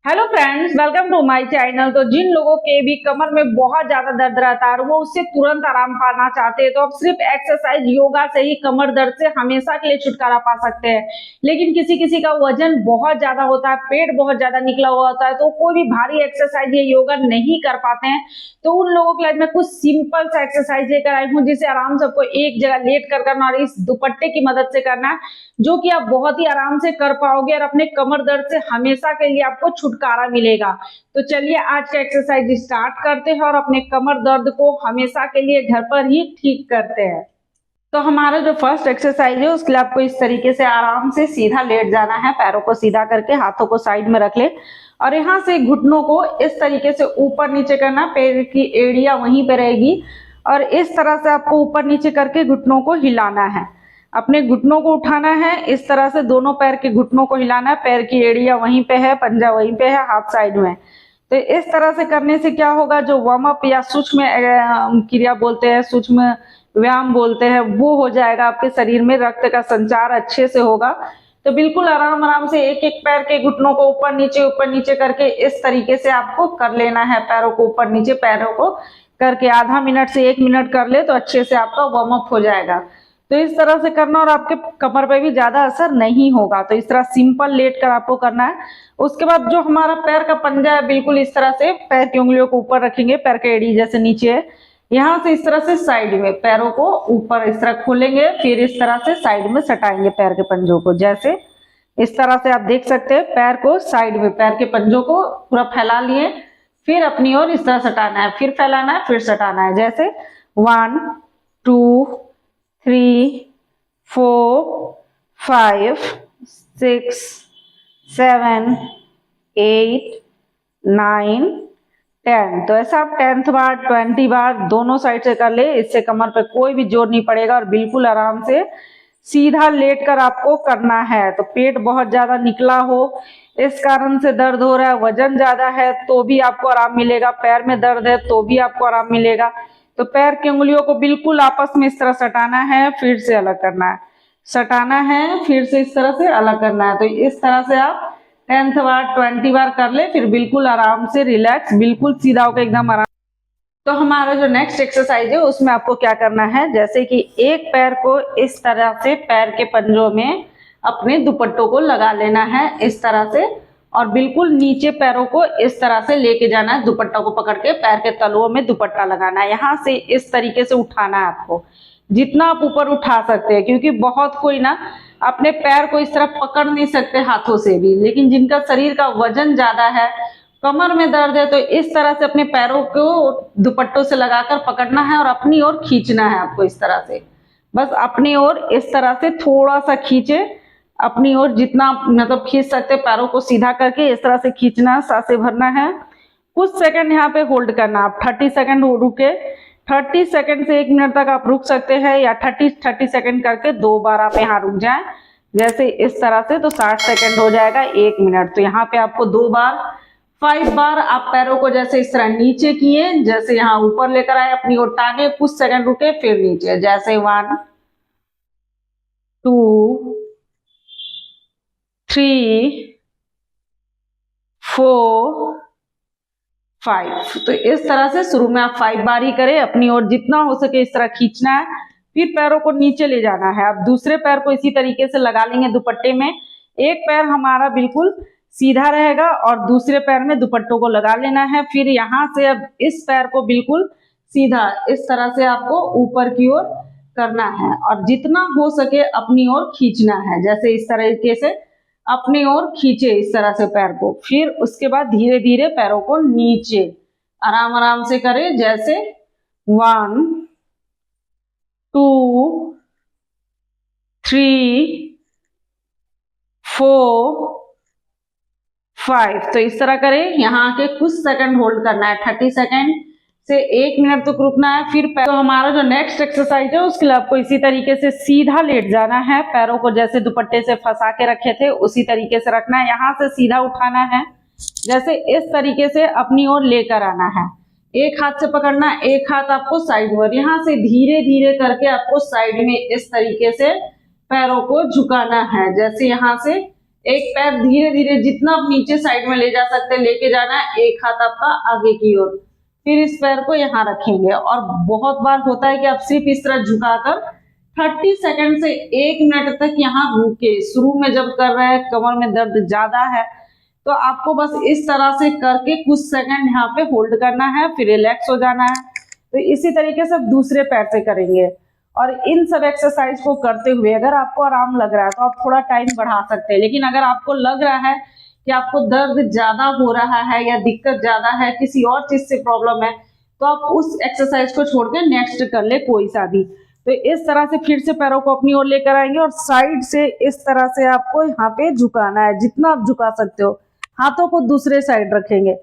Hello friends, welcome to my channel. तो जिन लोगों के भी कमर में बहुत ज्यादा दर्द रहता है और वो उससे तुरंत आराम पाना चाहते हैं, तो आप सिर्फ एक्सरसाइज योगा से ही कमर दर्द से हमेशा के लिए छुटकारा पा सकते हैं। लेकिन किसी किसी का वजन बहुत ज्यादा होता है, पेट बहुत ज्यादा निकला हुआ होता है, तो कोई भी भारी एक्सरसाइज या योगा नहीं कर पाते हैं। तो उन लोगों के लिए मैं कुछ सिंपल सा एक्सरसाइज लेकर आई हूँ, जिसे आराम से आपको एक जगह लेट कर करना और इस दुपट्टे की मदद से करना है, जो कि आप बहुत ही आराम से कर पाओगे और अपने कमर दर्द से हमेशा के लिए आपको छुटकारा मिलेगा। तो चलिए आज का एक्सरसाइज स्टार्ट करते हैं और अपने कमर दर्द को हमेशा के लिए घर पर ही ठीक करते हैं। तो हमारा जो फर्स्ट एक्सरसाइज है उसके लिए आपको इस तरीके से आराम से सीधा लेट जाना है। पैरों को सीधा करके हाथों को साइड में रख ले और यहाँ से घुटनों को इस तरीके से ऊपर नीचे करना। पैर की एड़ियां वहीं पे रहेगी और इस तरह से आपको ऊपर नीचे करके घुटनों को हिलाना है। अपने घुटनों को उठाना है, इस तरह से दोनों पैर के घुटनों को हिलाना है। पैर की एड़ियां वहीं पे है, पंजा वहीं पे है, हाथ साइड में। तो इस तरह से करने से क्या होगा, जो वार्म अप या सूक्ष्म क्रिया बोलते हैं, सूक्ष्म व्यायाम बोलते हैं, वो हो जाएगा। आपके शरीर में रक्त का संचार अच्छे से होगा। तो बिल्कुल आराम आराम से एक एक पैर के घुटनों को ऊपर नीचे करके इस तरीके से आपको कर लेना है। पैरों को ऊपर नीचे, पैरों को करके आधा मिनट से 1 मिनट कर ले तो अच्छे से आपका वार्म अप हो जाएगा। तो इस तरह से करना और आपके कमर पे भी ज्यादा असर नहीं होगा। तो इस तरह सिंपल लेट कर आपको करना है। उसके बाद जो हमारा पैर का पंजा है, बिल्कुल इस तरह से पैर की उंगलियों को ऊपर रखेंगे, पैर के एड़ी जैसे नीचे है, यहाँ से इस तरह से साइड में पैरों को ऊपर इस तरह खोलेंगे, फिर इस तरह से साइड में सटाएंगे पैर के पंजों को। जैसे इस तरह से आप देख सकते हैं, पैर को साइड में, पैर के पंजों को पूरा फैला लिए, फिर अपनी ओर इस तरह सटाना है, फिर फैलाना है, फिर सटाना है। जैसे 1 2 3 4 5 6 7 8 9 10। तो ऐसा आप 10th बार 20 बार दोनों साइड से कर ले। इससे कमर पे कोई भी जोर नहीं पड़ेगा और बिल्कुल आराम से सीधा लेट कर आपको करना है। तो पेट बहुत ज्यादा निकला हो, इस कारण से दर्द हो रहा है, वजन ज्यादा है, तो भी आपको आराम मिलेगा। पैर में दर्द है तो भी आपको आराम मिलेगा। तो पैर की उंगलियों को बिल्कुल आपस में इस तरह सटाना है, फिर से अलग करना है, सटाना है, फिर से इस तरह से अलग करना है। तो इस तरह से आप 10th बार 20 बार कर ले, फिर बिल्कुल आराम से रिलैक्स, बिल्कुल सीधा होकर एकदम आराम। तो हमारा जो नेक्स्ट एक्सरसाइज है उसमें आपको क्या करना है, जैसे कि एक पैर को इस तरह से पैर के पंजों में अपने दुपट्टों को लगा लेना है इस तरह से, और बिल्कुल नीचे पैरों को इस तरह से लेके जाना है। दुपट्टा को पकड़ के पैर के तलुओं में दुपट्टा लगाना है, यहाँ से इस तरीके से उठाना है आपको, जितना आप ऊपर उठा सकते हैं। क्योंकि बहुत कोई ना अपने पैर को इस तरह पकड़ नहीं सकते हाथों से भी, लेकिन जिनका शरीर का वजन ज्यादा है, कमर में दर्द है, तो इस तरह से अपने पैरों को दुपट्टों से लगाकर पकड़ना है और अपनी ओर खींचना है आपको इस तरह से। बस अपनी ओर इस तरह से थोड़ा सा खींचे, अपनी ओर जितना मतलब खींच सकते, पैरों को सीधा करके इस तरह से खींचना, सांसें भरना है। कुछ सेकंड यहाँ पे होल्ड करना। आप 30 सेकंड रुके, 30 सेकंड से 1 मिनट तक आप रुक सकते हैं, या 30 सेकंड करके 2 बार आप यहाँ रुक जाएं, जैसे इस तरह से। तो 60 सेकंड हो जाएगा 1 मिनट। तो यहाँ पे आपको 2 बार 5 बार आप पैरों को जैसे इस तरह नीचे किए, जैसे यहाँ ऊपर लेकर आए, अपनी ओर टांगे, कुछ सेकंड रुके, फिर नीचे, जैसे 1 2 3 4 5। तो इस तरह से शुरू में आप 5 बार ही करें, अपनी ओर जितना हो सके इस तरह खींचना है, फिर पैरों को नीचे ले जाना है। आप दूसरे पैर को इसी तरीके से लगा लेंगे दुपट्टे में। एक पैर हमारा बिल्कुल सीधा रहेगा और दूसरे पैर में दुपट्टों को लगा लेना है। फिर यहाँ से अब इस पैर को बिल्कुल सीधा इस तरह से आपको ऊपर की ओर करना है और जितना हो सके अपनी ओर खींचना है, जैसे इस तरीके से अपनी ओर खींचे इस तरह से पैर को। फिर उसके बाद धीरे धीरे पैरों को नीचे आराम आराम से करें, जैसे 1 2 3 4 5। तो इस तरह करें, यहाँ के कुछ सेकंड होल्ड करना है, 30 सेकंड से 1 मिनट तक रुकना है। फिर तो हमारा जो नेक्स्ट एक्सरसाइज है उसके लिए आपको इसी तरीके से सीधा लेट जाना है। पैरों को जैसे दुपट्टे से फंसा के रखे थे उसी तरीके से रखना है, यहाँ से सीधा उठाना है, जैसे इस तरीके से अपनी ओर लेकर आना है। एक हाथ से पकड़ना, एक हाथ आपको साइड में, यहाँ से धीरे धीरे करके आपको साइड में इस तरीके से पैरों को झुकाना है, जैसे यहाँ से एक पैर धीरे धीरे जितना आप नीचे साइड में ले जा सकते हैं लेके जाना है, एक हाथ आपका आगे की ओर। फिर इस पैर को यहाँ रखेंगे और बहुत बार होता है कि आप सिर्फ इस तरह झुकाकर 30 सेकंड से 1 मिनट तक यहाँ रुके। शुरू में जब कर रहे हैं कमर में दर्द ज्यादा है तो आपको बस इस तरह से करके कुछ सेकंड यहाँ पे होल्ड करना है, फिर रिलैक्स हो जाना है। तो इसी तरीके से दूसरे पैर से करेंगे। और इन सब एक्सरसाइज को करते हुए अगर आपको आराम लग रहा है तो आप थोड़ा टाइम बढ़ा सकते हैं, लेकिन अगर आपको लग रहा है कि आपको दर्द ज्यादा हो रहा है या दिक्कत ज्यादा है, किसी और चीज से प्रॉब्लम है, तो आप उस एक्सरसाइज को छोड़ के नेक्स्ट कर ले कोई सा भी। तो इस तरह से फिर से पैरों को अपनी ओर लेकर आएंगे और साइड से इस तरह से आपको यहाँ पे झुकाना है, जितना आप झुका सकते हो। हाथों को दूसरे साइड रखेंगे,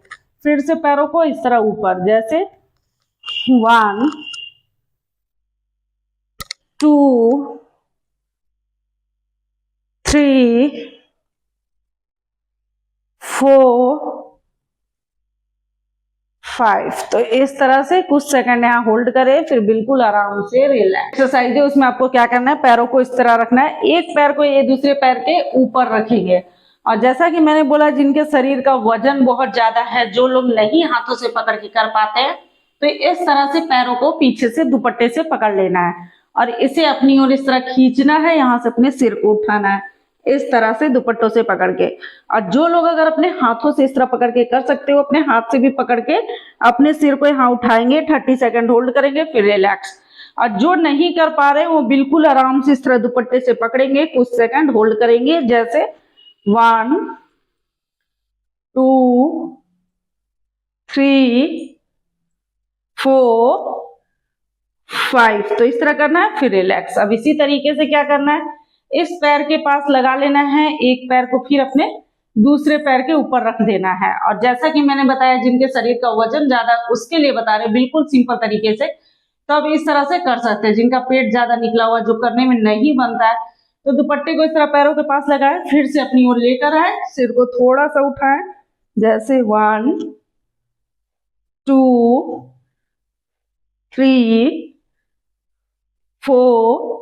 फिर से पैरों को इस तरह ऊपर, जैसे 1 2 3 4 5। तो इस तरह से कुछ सेकंड यहाँ होल्ड करें, फिर बिल्कुल आराम से रिलैक्स। एक्सरसाइज है उसमें आपको क्या करना है, पैरों को इस तरह रखना है, एक पैर को ये दूसरे पैर के ऊपर रखेंगे। और जैसा कि मैंने बोला, जिनके शरीर का वजन बहुत ज्यादा है, जो लोग नहीं हाथों से पकड़ के कर पाते हैं, तो इस तरह से पैरों को पीछे से दुपट्टे से पकड़ लेना है और इसे अपनी ओर इस तरह खींचना है, यहाँ से अपने सिर को उठाना है इस तरह से दुपट्टों से पकड़ के। और जो लोग अगर अपने हाथों से इस तरह पकड़ के कर सकते हो, अपने हाथ से भी पकड़ के अपने सिर को यहाँ उठाएंगे, 30 सेकंड होल्ड करेंगे, फिर रिलैक्स। और जो नहीं कर पा रहे वो बिल्कुल आराम से इस तरह दुपट्टे से पकड़ेंगे, कुछ सेकंड होल्ड करेंगे, जैसे 1 2 3 4 5। तो इस तरह करना है, फिर रिलैक्स। अब इसी तरीके से क्या करना है, इस पैर के पास लगा लेना है, एक पैर को फिर अपने दूसरे पैर के ऊपर रख देना है। और जैसा कि मैंने बताया, जिनके शरीर का वजन ज्यादा उसके लिए बता रहे, बिल्कुल सिंपल तरीके से। तो अब इस तरह से कर सकते हैं। जिनका पेट ज्यादा निकला हुआ, जो करने में नहीं बनता है, तो दुपट्टे को इस तरह पैरों के पास लगाए, फिर से अपनी ओर लेकर आए, सिर को थोड़ा सा उठाए, जैसे 1 2 3 4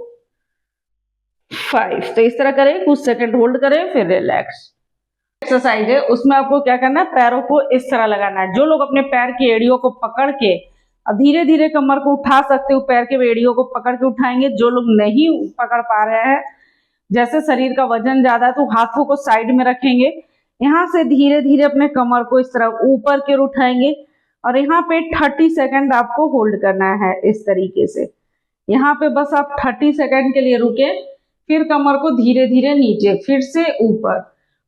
5। तो इस तरह करें, कुछ सेकंड होल्ड करें, फिर रिलैक्स। एक्सरसाइज है उसमें आपको क्या करना है, पैरों को इस तरह लगाना है। जो लोग अपने पैर की एड़ियों को पकड़ के धीरे धीरे कमर को उठा सकते हो, पैर के एड़ियों को पकड़ के उठाएंगे। जो लोग नहीं पकड़ पा रहे हैं, जैसे शरीर का वजन ज्यादा है, तो हाथों को साइड में रखेंगे, यहाँ से धीरे धीरे अपने कमर को इस तरह ऊपर के उठाएंगे और यहाँ पे 30 सेकंड आपको होल्ड करना है इस तरीके से। यहाँ पे बस आप 30 सेकंड के लिए रुके, फिर कमर को धीरे धीरे नीचे, फिर से ऊपर।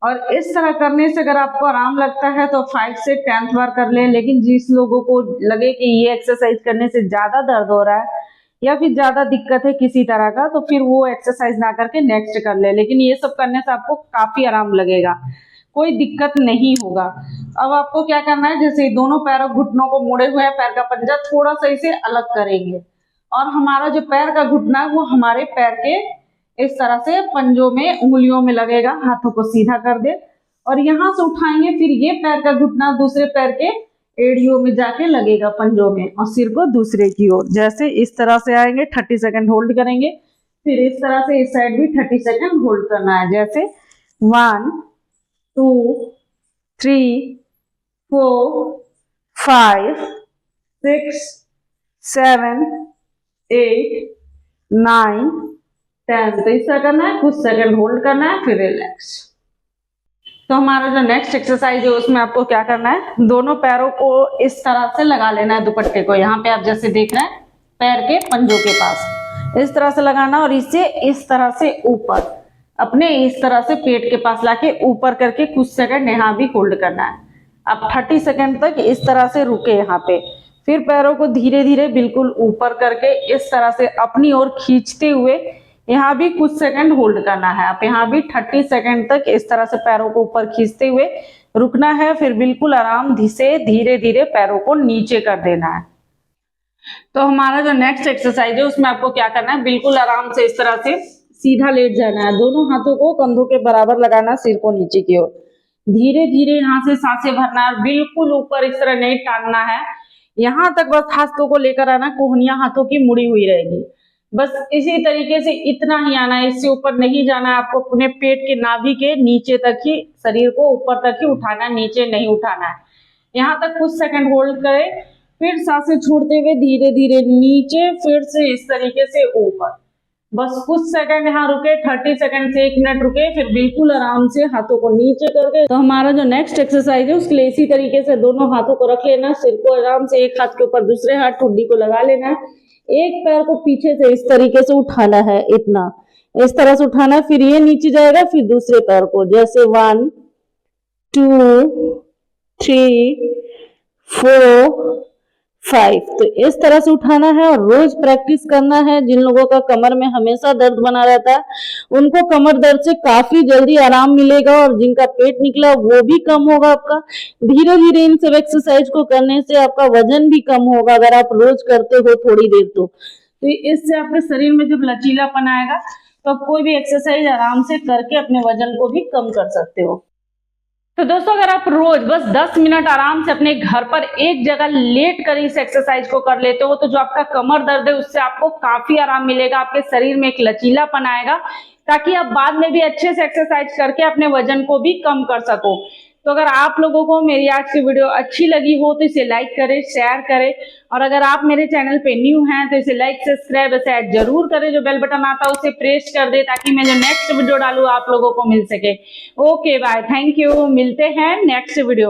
और इस तरह करने से अगर आपको आराम लगता है तो 5 से 10th बार कर ले। लेकिन जिस लोगों को लगे कि ये एक्सरसाइज करने से ज्यादा दर्द हो रहा है या फिर ज्यादा दिक्कत है किसी तरह का, तो फिर वो एक्सरसाइज ना करके नेक्स्ट कर ले। लेकिन ये सब करने से आपको काफी आराम लगेगा, कोई दिक्कत नहीं होगा। अब आपको क्या करना है, जैसे दोनों पैरों घुटनों को मोड़े हुए हैं, पैर का पंजा थोड़ा सा इसे अलग करेंगे और हमारा जो पैर का घुटना है वो हमारे पैर के इस तरह से पंजों में, उंगलियों में लगेगा। हाथों को सीधा कर दे और यहाँ से उठाएंगे, फिर ये पैर का घुटना दूसरे पैर के एड़ियों में जाके लगेगा पंजों में, और सिर को दूसरे की ओर, जैसे इस तरह से आएंगे। 30 सेकंड होल्ड करेंगे, फिर इस तरह से इस साइड भी 30 सेकंड होल्ड करना है, जैसे 1 2 3 4 5 6 7 8 9 10। तो इस तरह करना है, कुछ सेकंड होल्ड करना है, फिर रिलैक्स। तो हमारा जो नेक्स्ट एक्सरसाइज है उसमें आपको क्या करना है, दोनों पैरों को इस तरह से लगा लेना है दुपट्टे को। यहाँ पे आप जैसे देख रहे हैं, पैर के पंजों के पास इस तरह से लगाना और इसे इस तरह से ऊपर अपने इस तरह से पेट के पास लाके ऊपर करके कुछ सेकंड यहाँ भी होल्ड करना है। अब 30 सेकंड तक इस तरह से रुके यहाँ पे, फिर पैरों को धीरे धीरे बिल्कुल ऊपर करके इस तरह से अपनी ओर खींचते हुए यहाँ भी कुछ सेकंड होल्ड करना है। आप यहाँ भी 30 सेकंड तक इस तरह से पैरों को ऊपर खींचते हुए रुकना है, फिर बिल्कुल आराम से धीरे धीरे पैरों को नीचे कर देना है। तो हमारा जो नेक्स्ट एक्सरसाइज है उसमें आपको क्या करना है, बिल्कुल आराम से इस तरह से सीधा लेट जाना है, दोनों हाथों को कंधों के बराबर लगाना, सिर को नीचे की ओर, धीरे धीरे यहाँ से सांसें भरना है, बिल्कुल ऊपर इस तरह नहीं टांगना है। यहाँ तक बस हाथों को लेकर आना, कोहनियां हाथों की मुड़ी हुई रहेगी। बस इसी तरीके से इतना ही आना है, इससे ऊपर नहीं जाना है आपको। अपने पेट के नाभि के नीचे तक ही शरीर को ऊपर तक ही उठाना है, नीचे नहीं उठाना है। यहाँ तक कुछ सेकंड होल्ड करें, फिर सांसें छोड़ते हुए धीरे धीरे नीचे, फिर से इस तरीके से ऊपर। बस कुछ सेकंड यहाँ रुके, 30 सेकंड से 1 मिनट रुके, फिर बिल्कुल आराम से हाथों को नीचे करके। तो हमारा जो नेक्स्ट एक्सरसाइज है उसके लिए इसी तरीके से दोनों हाथों को रख लेना, सिर को आराम से एक हाथ के ऊपर दूसरे हाथ ठुड्डी को लगा लेना है, एक पैर को पीछे से इस तरीके से उठाना है, इतना इस तरह से उठाना है, फिर ये नीचे जाएगा, फिर दूसरे पैर को जैसे 1 2 3 4 5, तो इस तरह से उठाना है और रोज प्रैक्टिस करना है। जिन लोगों का कमर में हमेशा दर्द बना रहता है उनको कमर दर्द से काफी जल्दी आराम मिलेगा, और जिनका पेट निकला वो भी कम होगा आपका। धीरे धीरे इन सब एक्सरसाइज को करने से आपका वजन भी कम होगा अगर आप रोज करते हो थोड़ी देर। तो इससे आपके शरीर में जब लचीलापन आएगा तो आप कोई भी एक्सरसाइज आराम से करके अपने वजन को भी कम कर सकते हो। तो दोस्तों, अगर आप रोज बस 10 मिनट आराम से अपने घर पर एक जगह लेट कर इस एक्सरसाइज को कर लेते हो तो जो आपका कमर दर्द है उससे आपको काफी आराम मिलेगा, आपके शरीर में एक लचीलापन आएगा, ताकि आप बाद में भी अच्छे से एक्सरसाइज करके अपने वजन को भी कम कर सको। तो अगर आप लोगों को मेरी आज की वीडियो अच्छी लगी हो तो इसे लाइक करें, शेयर करें, और अगर आप मेरे चैनल पे न्यू हैं तो इसे लाइक, सब्सक्राइब ऐड जरूर करें। जो बेल बटन आता है उसे प्रेस कर दे ताकि मैं जो नेक्स्ट वीडियो डालूं आप लोगों को मिल सके। ओके बाय, थैंक यू, मिलते हैं नेक्स्ट वीडियो।